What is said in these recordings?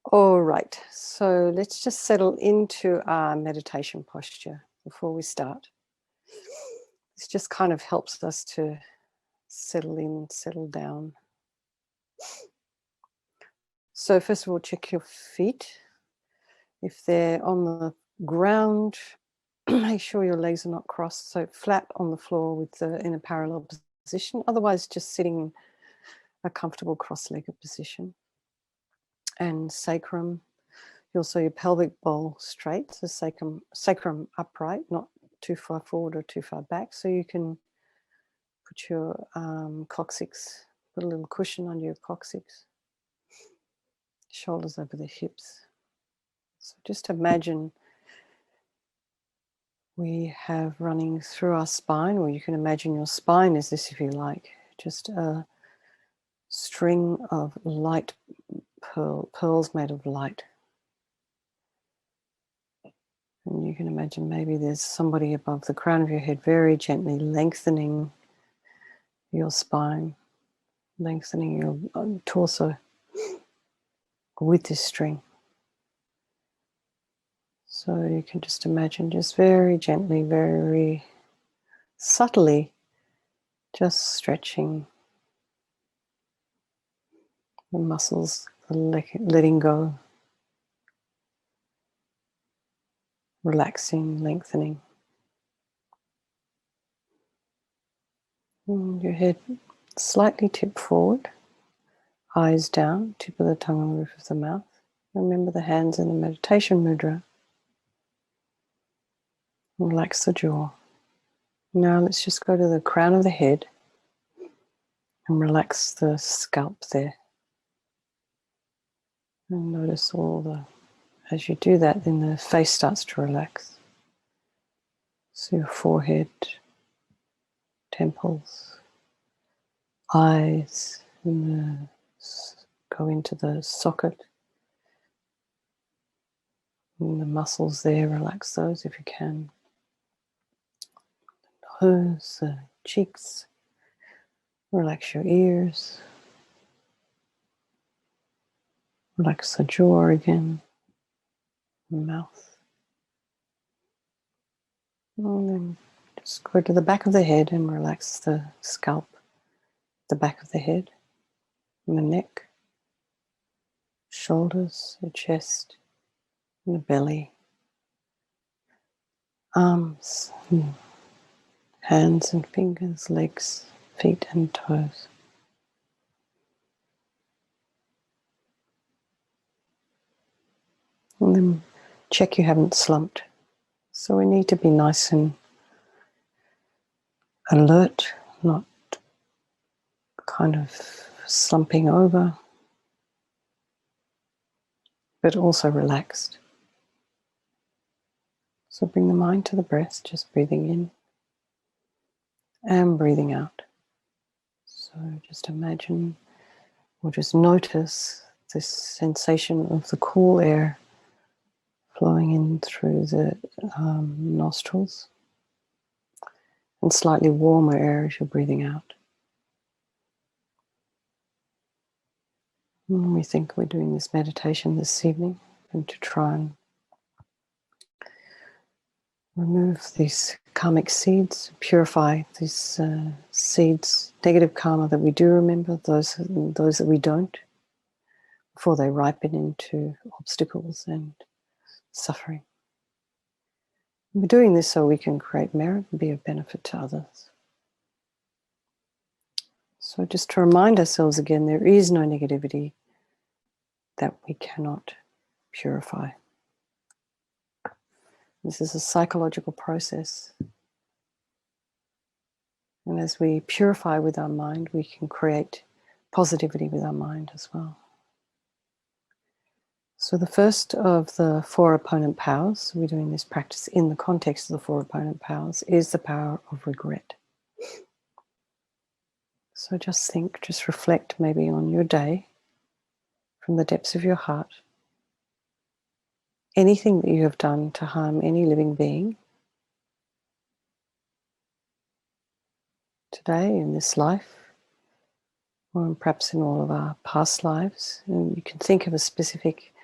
All right, so let's just settle into our meditation posture before we start. This just kind of helps us to settle in, settle down. So first of all, check your feet. If they're on the ground, make sure your legs are not crossed, so flat on the floor in a parallel position. Otherwise, just sitting in a comfortable cross-legged position. And sacrum, also your pelvic bowl straight, so sacrum upright, not too far forward or too far back. So you can put your coccyx, put a little cushion under your coccyx, shoulders over the hips. So just imagine we have running through our spine, or you can imagine your spine as this if you like, just a string of light pearls made of light. And you can imagine maybe there's somebody above the crown of your head, very gently lengthening your spine, lengthening your torso with this string. So you can just imagine, just very gently, very subtly, just stretching the muscles, letting go, relaxing, lengthening. And your head slightly tipped forward, eyes down, tip of the tongue on the roof of the mouth. Remember the hands in the meditation mudra. Relax the jaw. Now let's just go to the crown of the head and relax the scalp there. And notice as you do that, then the face starts to relax. So your forehead, temples, eyes, and go into the socket. And the muscles there, relax those if you can. The nose, the cheeks, relax your ears. Relax the jaw again, the mouth. And then just go to the back of the head and relax the scalp, the back of the head, and the neck, shoulders, the chest, and the belly, arms, and hands and fingers, legs, feet and toes. And then check you haven't slumped. So we need to be nice and alert, not kind of slumping over, but also relaxed. So bring the mind to the breath, just breathing in and breathing out. So just imagine or just notice this sensation of the cool air flowing in through the nostrils and slightly warmer air as you're breathing out. And we think we're doing this meditation this evening and to try and remove these karmic seeds, purify these seeds, negative karma that we do remember, those that we don't, before they ripen into obstacles and suffering. We're doing this so we can create merit and be of benefit to others. So just to remind ourselves again, there is no negativity that we cannot purify. This is a psychological process. And as we purify with our mind, we can create positivity with our mind as well. So the first of the 4 opponent powers, we're doing this practice in the context of the 4 opponent powers, is the power of regret. So just think, just reflect maybe on your day from the depths of your heart. Anything that you have done to harm any living being today in this life, or perhaps in all of our past lives. And you can think of a specific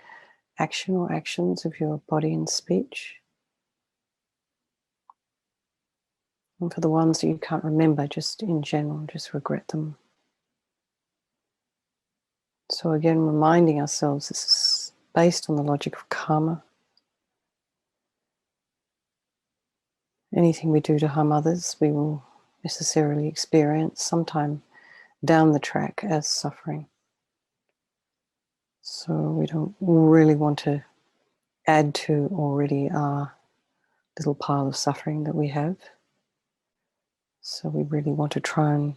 action or actions of your body and speech. And for the ones that you can't remember, just in general, just regret them. So again, reminding ourselves this is based on the logic of karma. Anything we do to harm others, we will necessarily experience sometime down the track as suffering. So we don't really want to add to already our little pile of suffering that we have. So we really want to try and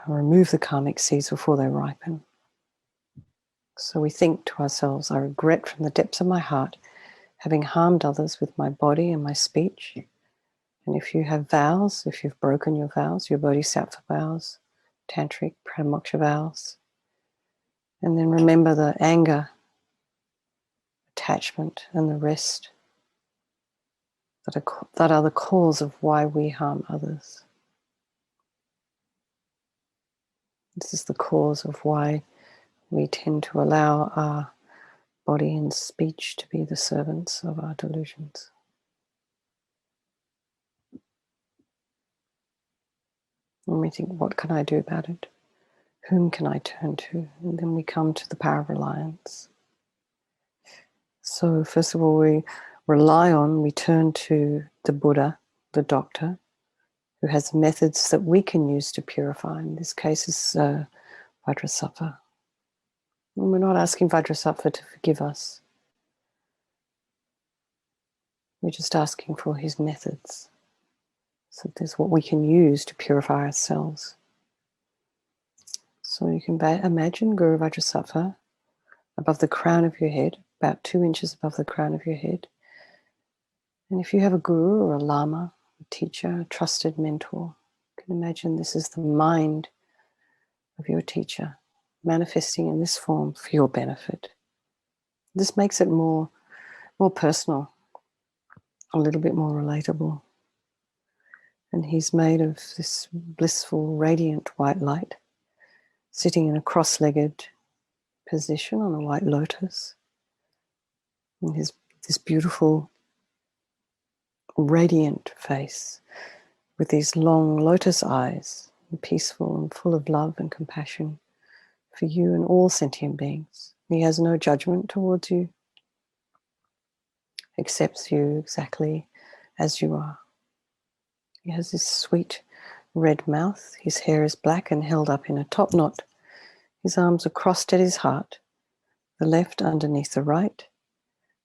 remove the karmic seeds before they ripen. So we think to ourselves, I regret from the depths of my heart having harmed others with my body and my speech. And if you have vows, if you've broken your vows, your bodhisattva vows, tantric, pranamoksha vows, and then remember the anger, attachment, and the rest that are the cause of why we harm others. This is the cause of why we tend to allow our body and speech to be the servants of our delusions. And we think, what can I do about it? Whom can I turn to? And then we come to the power of reliance. So first of all, we turn to the Buddha, the doctor, who has methods that we can use to purify. In this case is Vajrasattva. And we're not asking Vajrasattva to forgive us. We're just asking for his methods. So there's what we can use to purify ourselves. So you can imagine Guru Vajrasattva above the crown of your head, about 2 inches above the crown of your head. And if you have a guru or a lama, a teacher, a trusted mentor, you can imagine this is the mind of your teacher manifesting in this form for your benefit. This makes it more personal, a little bit more relatable. And he's made of this blissful, radiant white light, sitting in a cross-legged position on a white lotus. And this beautiful, radiant face with these long lotus eyes, and peaceful and full of love and compassion for you and all sentient beings. He has no judgment towards you, accepts you exactly as you are. He has this sweet red mouth. His hair is black and held up in a top knot. His arms are crossed at his heart, the left underneath the right,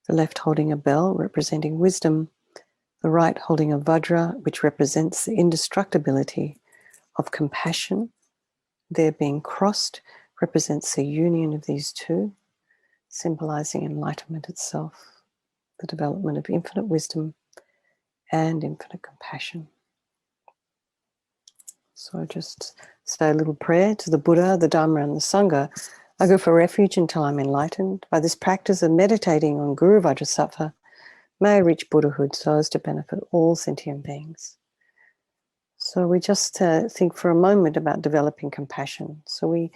the left holding a bell representing wisdom, the right holding a vajra, which represents the indestructibility of compassion. Their being crossed represents the union of these two, symbolizing enlightenment itself, the development of infinite wisdom and infinite compassion. So I just say a little prayer to the Buddha, the Dhamma, and the Sangha. I go for refuge until I'm enlightened. By this practice of meditating on Guru Vajrasattva, may I reach Buddhahood so as to benefit all sentient beings. So we just think for a moment about developing compassion. So we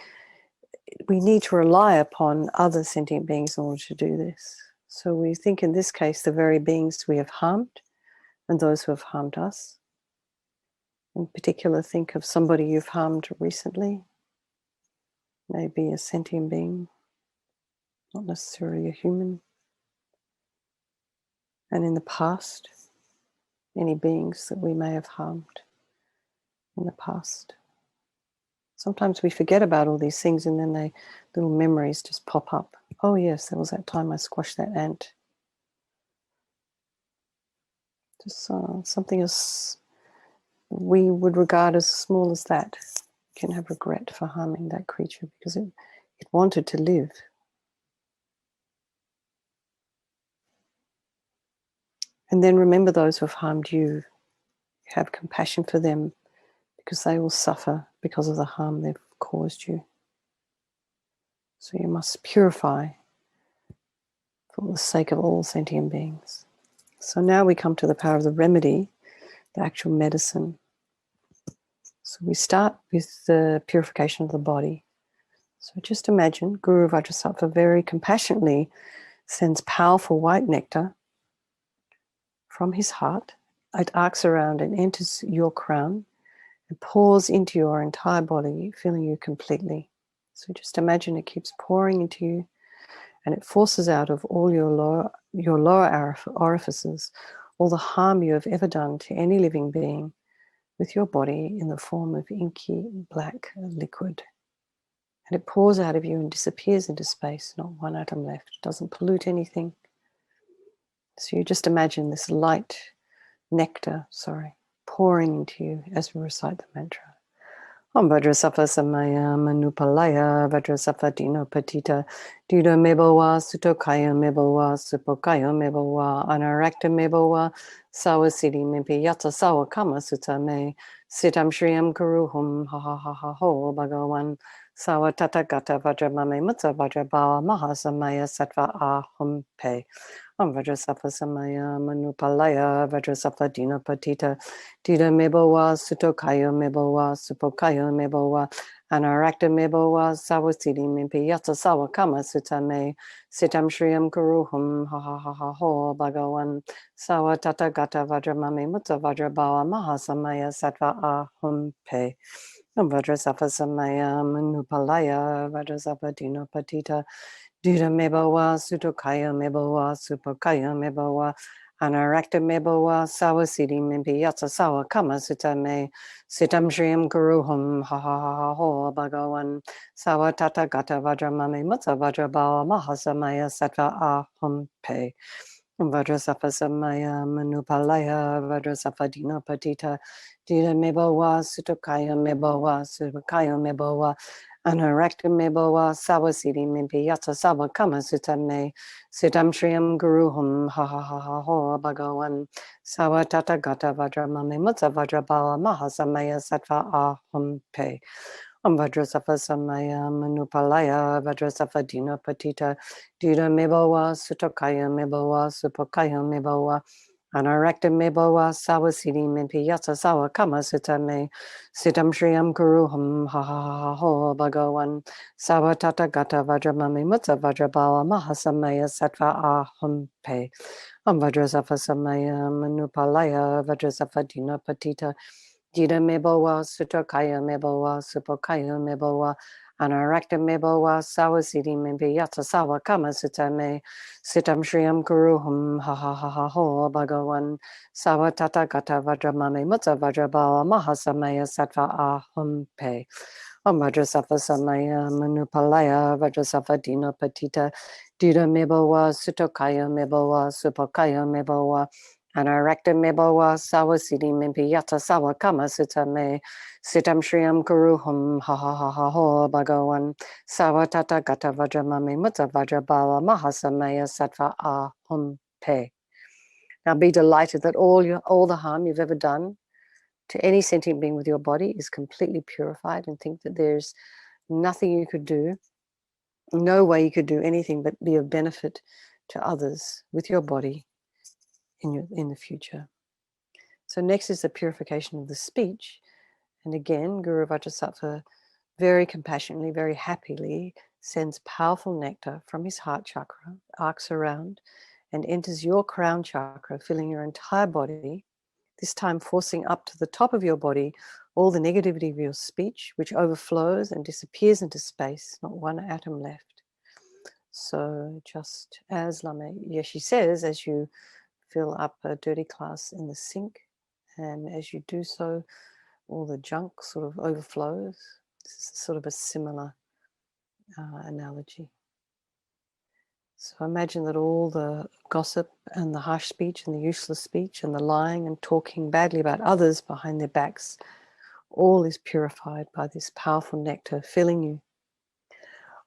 need to rely upon other sentient beings in order to do this. So we think in this case the very beings we have harmed and those who have harmed us. In particular, think of somebody you've harmed recently, maybe a sentient being, not necessarily a human. And in the past, any beings that we may have harmed in the past. Sometimes we forget about all these things and then little memories just pop up. Oh yes, there was that time I squashed that ant. Just something as we would regard as small as that. You can have regret for harming that creature because it wanted to live. And then remember those who have harmed you. Have compassion for them because they will suffer because of the harm they've caused you. So you must purify for the sake of all sentient beings. So now we come to the power of the remedy, the actual medicine. So we start with the purification of the body. So just imagine Guru Vajrasattva very compassionately sends powerful white nectar from his heart. It arcs around and enters your crown and pours into your entire body, filling you completely. So just imagine it keeps pouring into you, and it forces out of all your lower orifices all the harm you have ever done to any living being with your body in the form of inky black liquid. And it pours out of you and disappears into space, not one atom left. It doesn't pollute anything. So you just imagine this light nectar, pouring into you as we recite the mantra. Om Vajrasattva Samaya Manupalaya Vajrasattva Dino Patita Duda Mebowa Sutokaya Mebowa Supokaya Mebowa Anarakta Mebowa Sawasidi Mimpi Yata Sawa Kama Sutame Sitam Shriyam Kuruhum Ha Ha Ha Ha Ho Bhagawan Sawa Tathagata Vajramame Mutta Vajrabawa Mahasamaya Sattva Ahum Pe Om Vajrasattva Samaya Manupalaya Vajrasattva Dina Patita Dida Mebowa Sutokaya Mebowa Supokaya Mebowa Anarakta Mebowa Sawasidi Mimpi Yata Sawa Kama Sutame Sitam Shriyam Kuruhum Ha Ha Ha Ha Ho Bhagawan Sawa Tathagata Vajramame Mutta Vajrabawa Mahasamaya Sattva Ahum Pe Om Vajrasattva Samaya Manupalaya Vajrasattva Dina Patita Duda Mebowa, Sutokaya Mebowa, Supokaya Mebowa, Anarakta Mebowa, Sawasidi Mimpi Yatsa Sawa Kama Sutame, Sitam Shriyam Kuruhum Ha Ha Ha Ha Ho Bhagawan, Sawa Tathagata Vajramame Mutta Vajrabawa Mahasamaya Sattva Ahum Pe. Vajrasattva Samaya Manupalaya Vajrasattva Dina Patita Duda Mebowa, Sutokaya Mebowa, Supokaya Mebowa, Anarakta Mebowa, Sawasidi Mimpi Yatsa Sawa Kama Sutame, Sitam Shriyam Guruhum Ha Ha Ha Ha Ho Bhagawan, Sawa Tathagata Vajramame Mutta Vajrabawa Mahasamaya Sattva Ahum Pe. Om Vajrasattva Samaya Manupalaya Vajrasattva Dina Patita Duda Mebowa, Sutokaya Mebowa, Supokaya Mebowa, Anarakta Mebowa, Sawasidi Mimpi Yatsa Sawa Kama Sutame, Sitam Shriyam Kuruhum Ha Ha Ha Ha Ho Bhagawan, Sawa Tathagata Vajramame Mutta Vajrabawa Mahasamaya Sattva Ahum Pe. Om Vajrasattva Samaya Manupalaya Vajrasattva Dina Patita Dida Mebowa, Sutokaya Mebowa, Supokaya Mebowa, Anarakta Mebowa, Sawasidi Mimpi Yatsa Sawa Kama Sutame, Sitam Shriyam Kuruhum Ha Ha Ha Ha Ho Bhagawan, Sawa Tathagata Vajramame Mutta Vajrabawa Mahasamaya Sattva Ahum Pe. Om Vajrasattva Samaya Manupalaya Vajrasattva Dina Patita Dida Mebowa, Sutokaya Mebowa, Supokaya Mebowa, Anarakta Mebowa, Sawasidi Mimpi Yatsa Sawa Kama Sutame, Sitam Shriyam Kuruhum Ha Ha Ha Ha Ho Bhagawan, Sawa Tathagata Vajramame Mutta Vajrabawa Mahasamaya Sattva Ahum Pe. Now be delighted that all the harm you've ever done to any sentient being with your body is completely purified, and think that there's nothing you could do, no way you could do anything but be of benefit to others with your body in the future. So next is the purification of the speech. And again, Guru Vajrasattva very compassionately, very happily sends powerful nectar from his heart chakra, arcs around, and enters your crown chakra, filling your entire body, this time forcing up to the top of your body all the negativity of your speech, which overflows and disappears into space, not one atom left. So just as LAMA YESHE says, as you fill up a dirty glass in the sink, and as you do so, all the junk sort of overflows. This is sort of a similar analogy. So imagine that all the gossip and the harsh speech and the useless speech and the lying and talking badly about others behind their backs, all is purified by this powerful nectar filling you.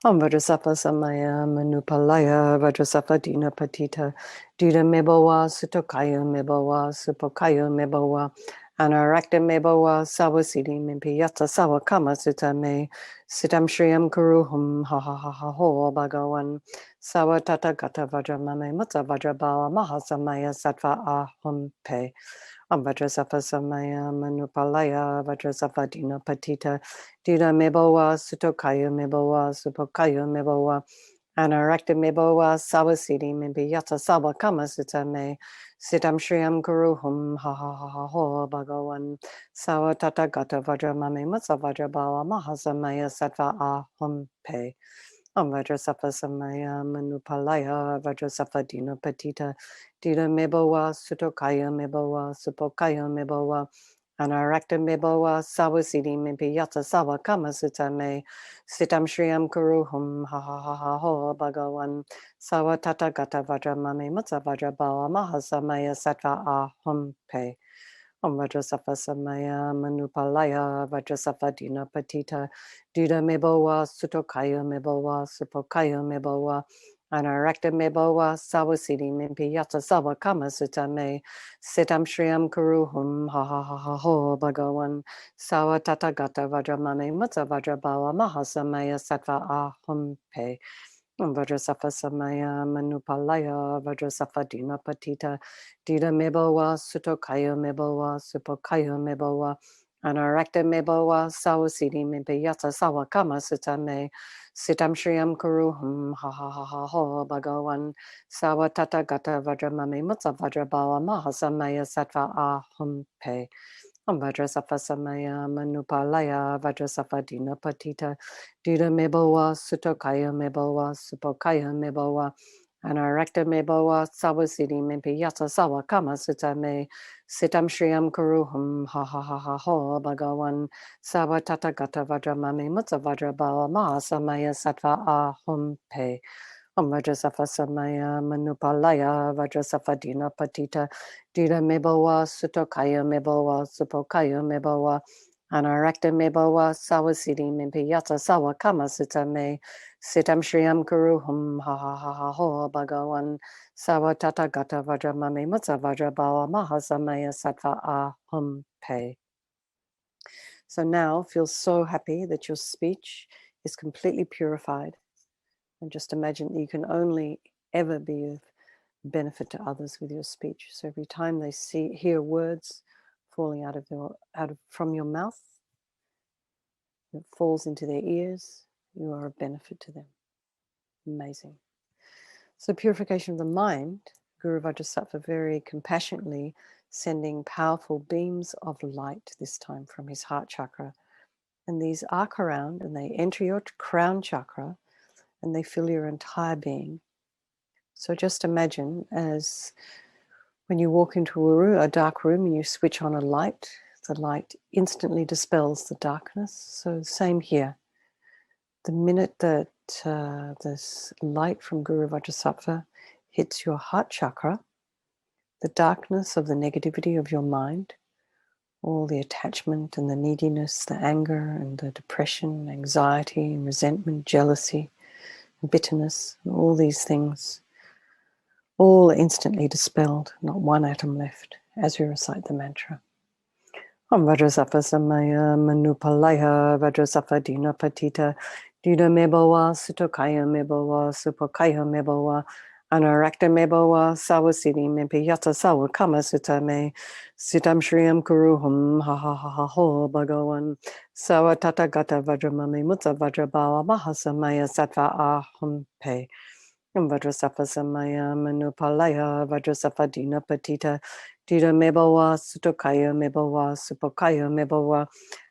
Om Vajrasattva Samaya Manupalaya Vajrasattva Dina Patita Duda Mebowa, Sutokaya Mebowa, Supokaya Mebowa, Anarakta mebowa sawa siddhi mimpi yata sawa kama sutta me siddham shriyam kuruhum ha ha ha ha ho bhagavan sawa tata gata vajra mame mata vajra bala mahasamaya sattva aham pe. Vajrasattva samaya manupalaya Vajrasattva dina patita dina mebowa sutokaya mebowa supokaya mebowa anarakta mebowa sawasidi mimpi yata sawa kama sutta me sitam shriyam kuruhum ha ha ha ha ho bhagavan sawa tata gata vajra mame matsa vajra bala mahasamaya sattva aham pe. Vajrasattva samaya manupalaya Vajrasattva dina patita dina mebowa sutokaya mebowa supokaya mebowa anarakta mebowa sawasidi mimpi yata sawa kama sutta me sitam shriyam kuruhum ha ha ha ha ho bhagavan sawa tata gata vajra mame matsa vajra bala mahasamaya sattva aham pe. Vajrasattva samaya manupalaya Vajrasattva dina patita dida mebowa sutokaya mebowa supokaya mebowa anarakta mebowa sawasidi mimpi yata sawa kama sutta me sitam shriyam kuruhum ha ha ha ha ho bhagavan sawa tata gata vajra mame matsa vajra bala mahasamaya sattva aham pe. Vajrasattva samaya manupalaya Vajrasattva dina patita dida mebowa sutokaya mebowa supokaya mebowa anarakta mebowa sawasidi mimpi yata sawa kama sutta me sitam shriyam kuruhum ha ha ha ha ho bhagavan sawa tata gata vajra mame matsa vajra bala mahasamaya sattva aham pe. Vajrasattva samaya manupalaya Vajrasattva dina patita dida mebowa sutokaya mebowa supokaya mebowa anarakta mebowa sawasidi mimpi yata sawa kama sutta me sitam shriyam kuruhum ha ha ha ha ho bhagavan sawa tata gata vajra mame matsa vajra bala mahasamaya sattva aham pe. Vajrasattva samaya manupalaya Vajrasattva dina patita dida mebowa sutokaya mebowa supokaya mebowa anarakta mebowa sawasidi mimpi yata sawa kama sutta me sitam shriyam kuruhum ha ha ha ha ho bhagavan sawa tata gata vajra mame matsa vajra bala mahasamaya sattva aham pe. So now feel so happy that your speech is completely purified. And just imagine that you can only ever be of benefit to others with your speech. So every time they hear words falling from your mouth, it falls into their ears, you are of benefit to them. Amazing. So purification of the mind, Guru Vajrasattva very compassionately sending powerful beams of light, this time from his heart chakra. And these arc around and they enter your crown chakra and they fill your entire being. So just imagine as when you walk into a dark room and you switch on a light, the light instantly dispels the darkness. So same here. The minute that this light from Guru Vajrasattva hits your heart chakra, the darkness of the negativity of your mind, all the attachment and the neediness, the anger and the depression, anxiety and resentment, jealousy, and bitterness, and all these things, all instantly dispelled, not one atom left, as we recite the mantra. Vajrasattva samaya manupalaya Vajrasattva dina patita dida mebowa sutokaya mebowa supokaya mebowa anarakta mebowa sawasidi mimpi yata sawa kama sutta me sitam shriyam kuruhum ha ha ha ha ho bhagavan sawa tata gata vajramame mutsa vajrabala mahasamaya sattva aham pe. Vajrasattva samaya manupalaya Vajrasattva dina patita dida mebowa sutokaya mebowa supokaya mebowa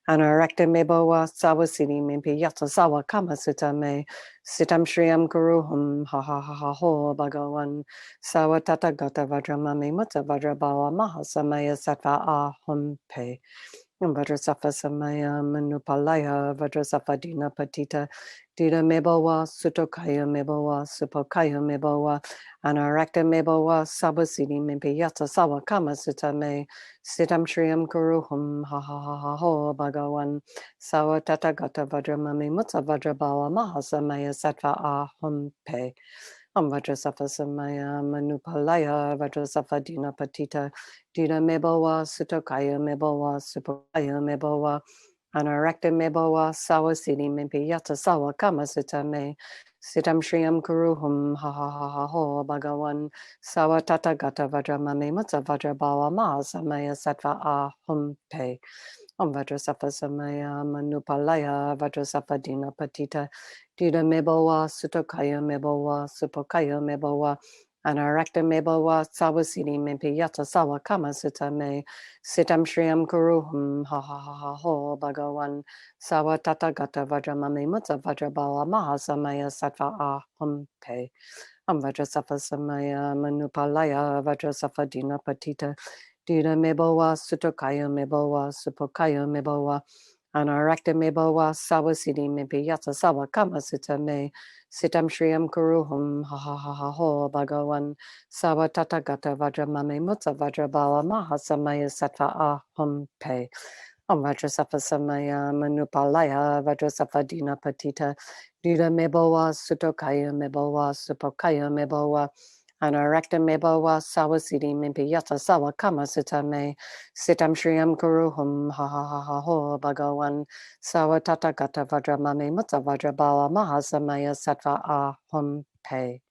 anarakta mebowa sawasidi mimpi yata sawa kama sutta me sitam shriyam kuruhum ha ha ha ha ho bhagavan sawa tata gata vajramame mutsa vajrabala mahasamaya sattva aham pe. Vajrasattva samaya manupalaya Vajrasattva dina patita dida mebowa sutokaya mebowa supokaya mebowa anarakta mebowa sawasidi mimpi yata sawa kama sutta me sitam shriyam kuruhum ha ha ha ha ho bhagavan sawa tata gata vajramame mutsa vajrabala mahasamaya sattva aham pe. Vajrasattva Samaya Manupalaya Vajrasattva Dina Patita Dina Mebowa Sutokaya Mebowa Supokaya Mebowa Anarakta Mebowa Sawa Siddhi Mimpi Yata Sawa Kama Sutta Me Sitam Shriyam Kuruhum Ha Ha Ha Ha Ho Bhagawan Sawa Tata Gata Vajra Mame Mutsa Vajra Bawa Maha Samaya Sattva Ahum Pe Vajrasattva Samaya Manupalaya Vajrasattva Dina Patita Dida Mebowa Sutokaya Mebowa Supokaya Mebowa Anarakta Mebowa Sawasini Mimpi Yata Sawa Kama Sutta Me Sitam Shriyam Kuruhum Ha Ha Ha Ha Ho Bhagawan Sawa Tata Gata Vajra Mame Mutsa Vajra Bawa Maha Samaya Sattva Ahum Pe Vajrasattva Samaya Manupalaya Vajrasattva Dina Patita Dida Mebowa Sutokaya Mebowa Supokaya Mebowa Anarakta Mebowa Sawasini Mimpi Yata Sawa Kama Sutta Me Sitam Shriyam Kuruhum Ha Ha Ha Ha Ho Bhagawan Sawa Tata Gata Vajra Mame Mutsa Vajra Bala Maha Samaya Sattva Ahum Pe Vajrasattva Samaya Manupalaya Vajrasattva Dina Patita Dida Mebowa Sutokaya Mebowa Supokaya Mebowa Anarakta Mebowa Sawasini Mimpi Yata Sawa Kama Sutta Me Sitam Shriyam Kuruhum Ha Ha Ha Ha Ho Bhagawan Sawa Tata Gata Vajra Mame Mutsa Vajra Bala Maha Samaya Sattva Ahum Pe.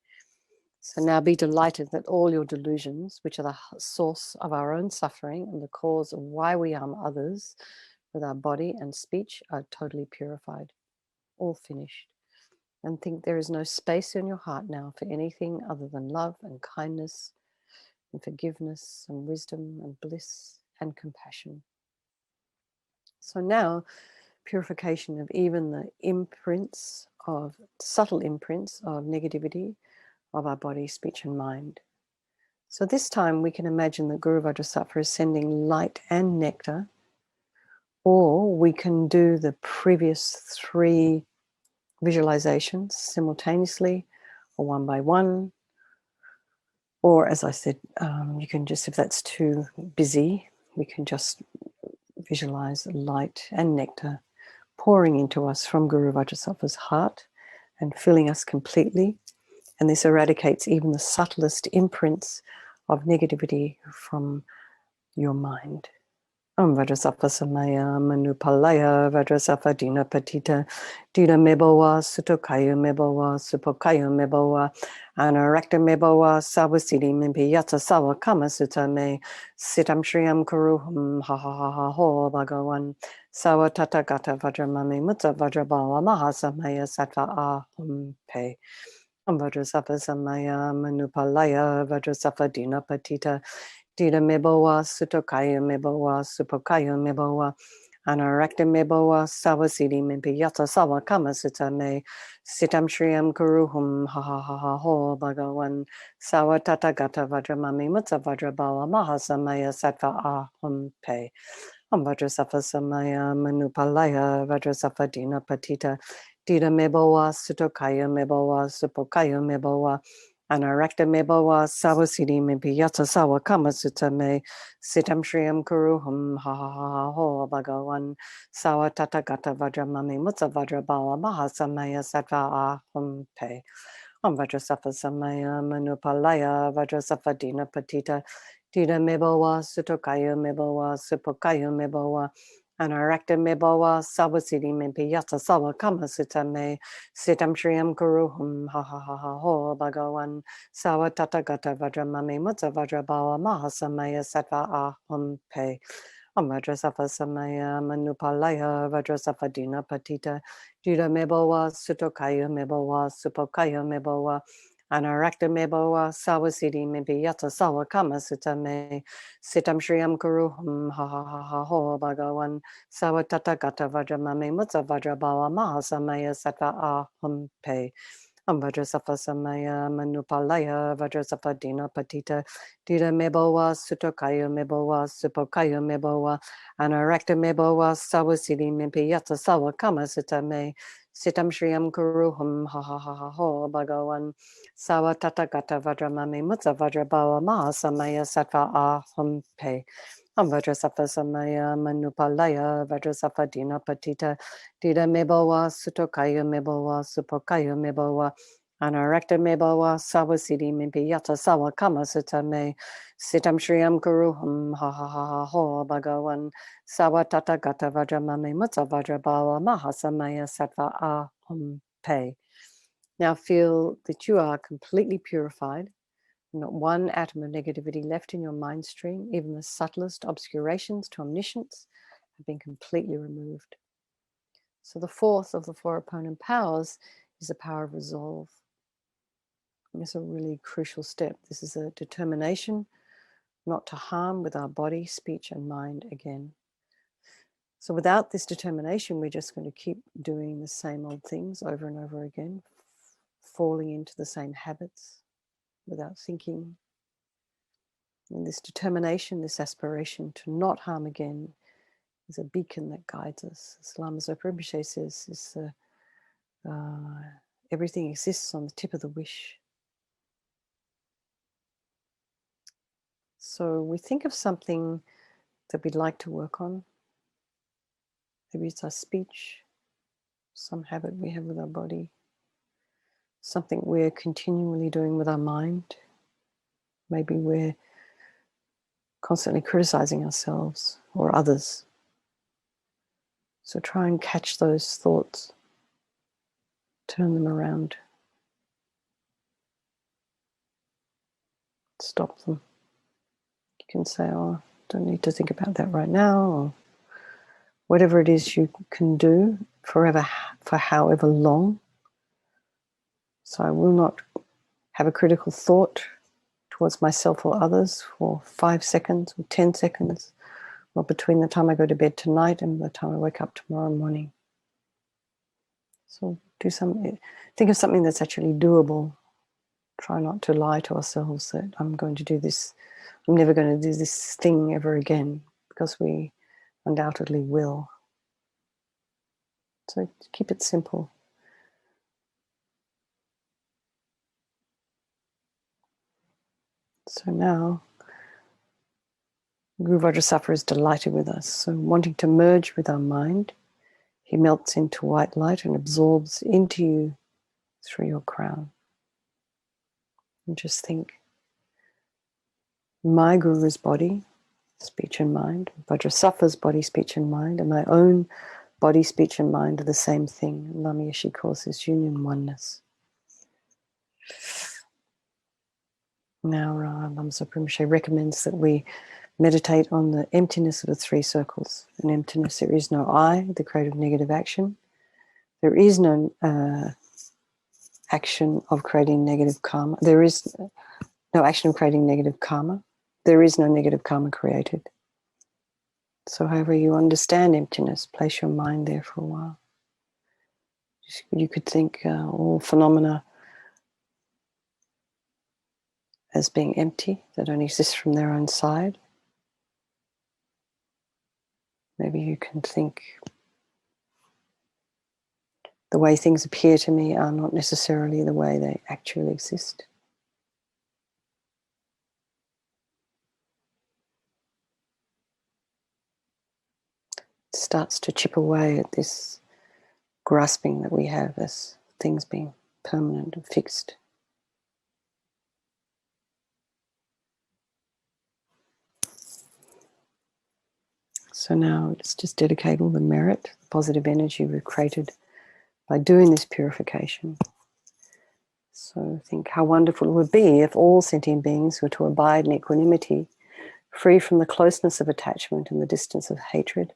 So now be delighted that all your delusions, which are the source of our own suffering and the cause of why we harm others with our body and speech, are totally purified, all finished. And think there is no space in your heart now for anything other than love and kindness and forgiveness and wisdom and bliss and compassion. So now, purification of even the imprints of subtle imprints of negativity of our body, speech, and mind. So this time we can imagine that Guru Vajrasattva is sending light and nectar, or we can do the previous 3 visualizations simultaneously, or one by one, or as I said, you can just, if that's too busy, we can just visualize light and nectar pouring into us from Guru Vajrasattva's heart and filling us completely. And this eradicates even the subtlest imprints of negativity from your mind. Vajrasattva Samaya Manupalaya Vajrasattva Dina Patita Dina Mebowa Sutokaya Mebowa Supokaya Mebowa Anarakta Mebowa Sawasidi Mimpi Yata Sawa Kama Sutta Me Sitam Shriyam Kuruhum Ha Ha Ha Ha Ho Bhagawan Sawa Tata Gata Vajramame Mutsa Vajrabawa Maha Samaya Sattva Ahum Pe Vajrasattva Samaya Manupalaya Vajrasattva Dina Patita Dida Mebowa Sutokaya Mebowa Supokaya Mebowa Anarakta Mebowa Sawasidi Mimpi Yata Sawa Kama Sutta Me Sitam Shriyam Kuruhum Ha Ha Ha Ha Ho Bhagawan Sawa Tata Gata Vajramame Mutsa Vajrabawa Maha Samaya Sattva Ahum Pe Vajrasattva Samaya Manupalaya Vajrasattva Dina Patita Dida Mebowa Sutokaya Mebowa Supokaya Mebowa Anarakta Mebowa Sawasidi Mimpi Yata Sawa Kama Sutta Me Sitam Shriyam Kuruhum Ha Ha Ha Ha Ho Bhagawan Sawa Tata Gata Vajramame Mutsa Vajrabawa Maha Samaya Sattva Ahum Pe Vajrasattva Samaya Manupalaya Vajrasattva Dina Patita Dida Mebowa Sutokaya Mebowa Supokaya Mebowa Anarakta Mebowa Sawasidi Mimpi Yata Sawa Kama Sutta Me Sitam Shriyam Kuruhum Ha Ha Ha Ha Ho Bhagawan Sawa Tata Gata Vajramame Mutsa Vajrabawa Maha Samaya Sattva Ahum Pe Vajrasattva Samaya Manupalaya Vajrasattva Dina Patita Dida Mebowa Sutokaya Mebowa Supokaya Mebowa Anarakta Mebowa Sawasidi Mimpi Yata Sawa Kama Sutta Me Sitam Shriyam Kuruhum Ha Ha Ha Ha Ho Bhagawan Sawa Tata Gata Vajramame Mutsa Vajrabawa Maha Samaya Sattva Ahum Pe Vajrasattva Samaya Manupalaya Vajrasattva Dina Patita Dida Mebowa Sutokaya Mebowa Supokaya Mebowa Anarakta Mebowa Sawasidi Mimpi Yata Sawa Kama Sutta Me Sitam Shriyam Kuruhum Ha Ha Ha Ha Ho Bhagawan Sawa Tata Gata Vajramame Mutsa Vajrabawa Maha Samaya Sattva Ahum Pe Vajrasattva Samaya Manupalaya Vajrasattva Dina Patita Dida Mebowa Sutokaya Mebowa Supokaya Mebowa Anarakta me bawa sawa siddhi mimpi yata sawa kama sutta me sitam shriyam kuruham ha ha ha ha ho bhagavan sawa tata gata vajra mame mutta vajra bawa mahasamaya sattva aham pe. Now feel that you are completely purified. Not one atom of negativity left in your mind stream. Even the subtlest obscurations to omniscience have been completely removed. So the fourth of the four opponent powers is the power of resolve. And it's a really crucial step. This is a determination not to harm with our body, speech, and mind again. So without this determination, we're just going to keep doing the same old things over and over again, falling into the same habits without thinking. And this determination, this aspiration to not harm again is a beacon that guides us. As LAMA YESHE says, everything exists on the tip of the wish. So we think of something that we'd like to work on. Maybe it's our speech, some habit we have with our body, something we're continually doing with our mind. Maybe we're constantly criticizing ourselves or others. So try and catch those thoughts, turn them around, stop them. You can say, oh, don't need to think about that right now, or whatever it is you can do for however long. So I will not have a critical thought towards myself or others for 5 seconds or 10 seconds, or between the time I go to bed tonight and the time I wake up tomorrow morning. So think of something that's actually doable. Try not to lie to ourselves that I'm going to do this, I'm never going to do this thing ever again, because we undoubtedly will. So keep it simple. So now, Guru Vajrasattva is delighted with us. So wanting to merge with our mind, he melts into white light and absorbs into you through your crown. And just think, my Guru's body, speech and mind, Vajrasattva's body, speech and mind, and my own body, speech and mind are the same thing. LAMA YESHE calls this union oneness. Now LAMA YESHE recommends that we meditate on the emptiness of the three circles. In emptiness, there is no I, the creative negative action. There is no action of creating negative karma. There is no action of creating negative karma. There is no negative karma created. So however you understand emptiness, place your mind there for a while. You could think all phenomena as being empty, that don't exist from their own side. Maybe you can think, the way things appear to me are not necessarily the way they actually exist. It starts to chip away at this grasping that we have as things being permanent and fixed. So now let's just dedicate all the merit, the positive energy we've created by doing this purification. So think how wonderful it would be if all sentient beings were to abide in equanimity, free from the closeness of attachment and the distance of hatred.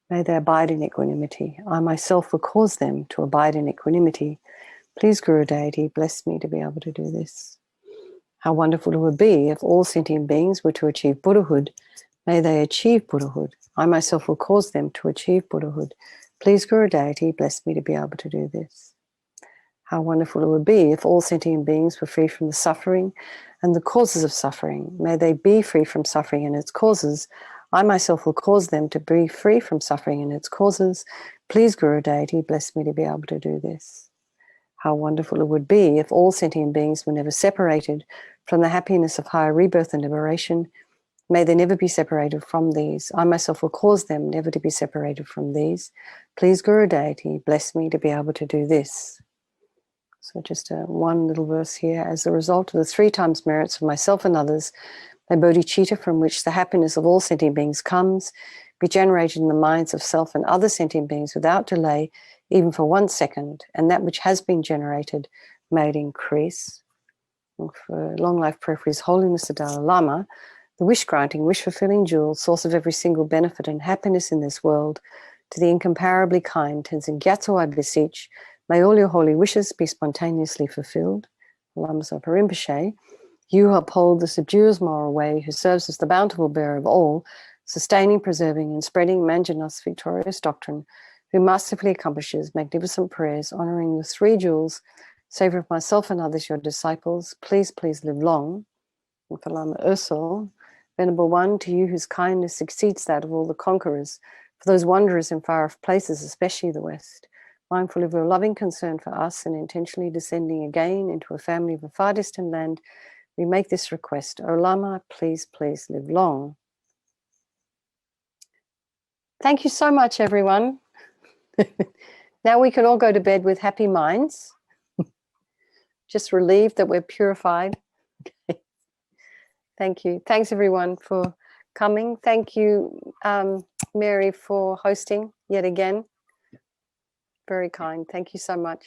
May they abide in equanimity. I myself will cause them to abide in equanimity. Please, Guru Deity, bless me to be able to do this. How wonderful it would be if all sentient beings were to achieve Buddhahood. May they achieve Buddhahood. I myself will cause them to achieve Buddhahood. Please, Guru Deity, bless me to be able to do this. How wonderful it would be if all sentient beings were free from the suffering and the causes of suffering. May they be free from suffering and its causes. I myself will cause them to be free from suffering and its causes. Please, Guru Deity, bless me to be able to do this. How wonderful it would be if all sentient beings were never separated from the happiness of higher rebirth and liberation. May they never be separated from these. I myself will cause them never to be separated from these. Please, Guru Deity, bless me to be able to do this. So just one little verse here. As a result of the 3 times merits of myself and others, my bodhicitta, from which the happiness of all sentient beings comes, be generated in the minds of self and other sentient beings without delay, even for 1 second, and that which has been generated may it increase. And for long life prayer for His Holiness the Dalai Lama, the wish-granting, wish-fulfilling jewel, source of every single benefit and happiness in this world, to the incomparably kind Tenzin Gyatso I beseech, may all your holy wishes be spontaneously fulfilled. Lama Zopa Rinpoche, you who uphold the subduer's moral way, who serves as the bountiful bearer of all, sustaining, preserving, and spreading Manjanath's victorious doctrine, who masterfully accomplishes magnificent prayers, honoring the 3 jewels, savor of myself and others, your disciples, please, please live long. And for Lama Ursel, Venerable One, to you whose kindness exceeds that of all the conquerors, for those wanderers in far-off places, especially the West, mindful of your loving concern for us and intentionally descending again into a family of a far distant land, we make this request. O Lama, please, please live long. Thank you so much, everyone. Now we can all go to bed with happy minds. Just relieved that we're purified. Thank you. Thanks, everyone, for coming. Thank you, Mary, for hosting yet again. Very kind. Thank you so much.